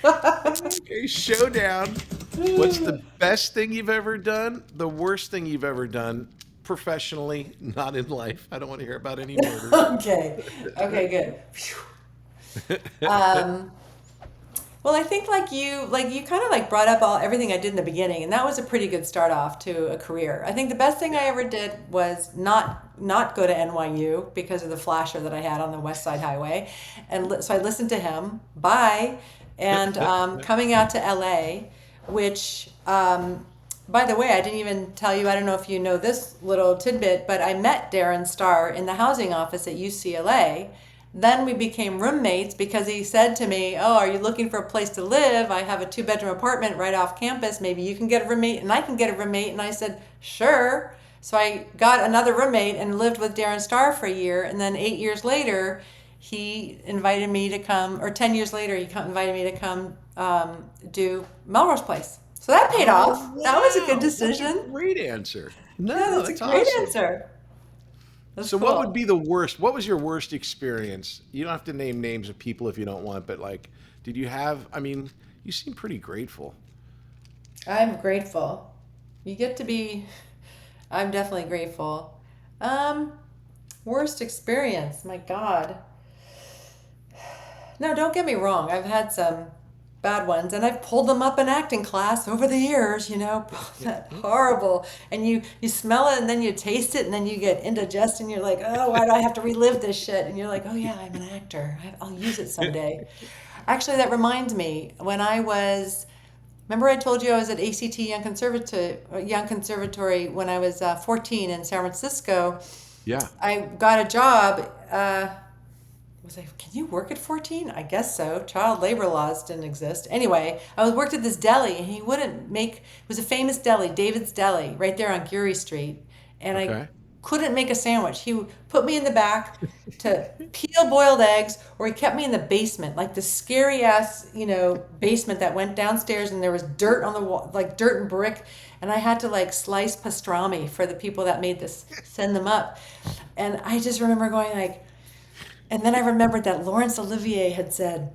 Okay, showdown. What's the best thing you've ever done? The worst thing you've ever done professionally, not in life? I don't want to hear about any murders. Okay. Okay, good. Phew. Um, well, I think like you kind of like brought up all everything I did in the beginning, and that was a pretty good start off to a career. I think the best thing I Yeah. ever did was not go to NYU because of the flasher that I had on the West Side Highway, and so I listened to him. Bye, and coming out to LA, which by the way, I didn't even tell you. I don't know if you know this little tidbit, but I met Darren Starr in the housing office at UCLA. Then we became roommates because he said to me, "Oh, are you looking for a place to live? I have a two-bedroom apartment right off campus. Maybe you can get a roommate and I can get a roommate." And I said, "Sure." So I got another roommate and lived with Darren Starr for a year. And then 8 years later, he invited me to come, or 10 years later, invited me to come do Melrose Place. So that paid Oh, off. That was a good wow. What a decision. great answer. Yeah, No, that's a that's great awesome. answer. That's So, what would cool. be the worst? What was your worst experience? You don't have to name names of people if you don't want, but like, did you have, I mean, you seem pretty grateful. I'm grateful. You get to be, I'm definitely grateful. Um, Worst experience, my God. No, don't get me wrong. I've had some bad ones and I've pulled them up in acting class over the years, that horrible. And you smell it and then you taste it and then you get indigestion. You're like, oh, why do I have to relive this shit? And you're like, oh yeah, I'm an actor. I'll use it someday. Actually, that reminds me, when I was, remember I told you I was at ACT Young Conservatory when I was 14 in San Francisco. Yeah. I got a job. Was like, can you work at 14? I guess so. Child labor laws didn't exist. Anyway, I was worked at this deli and he wouldn't make, it was a famous deli, David's Deli, right there on Geary Street. And I Okay. couldn't make a sandwich. He put me in the back to peel boiled eggs, or he kept me in the basement, like the scary ass, basement that went downstairs and there was dirt on the wall, like dirt and brick. And I had to like slice pastrami for the people that made this, send them up. And I just remember going like, and then I remembered that Laurence Olivier had said,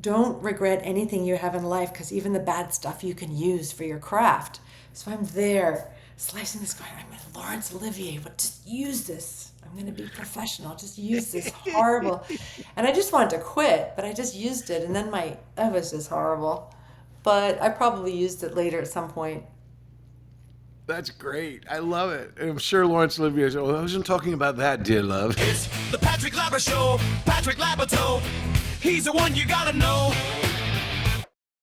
don't regret anything you have in life because even the bad stuff you can use for your craft. So I'm there slicing this going, I'm Laurence Olivier, but just use this. I'm going to be professional. Just use this horrible. And I just wanted to quit, but I just used it. And then that was just horrible. But I probably used it later at some point. That's great. I love it. And I'm sure Lawrence Olivier said, well, I wasn't talking about that, dear love. It's the Patrick Labyorteaux Show. Patrick Labyorteaux. He's the one you gotta know.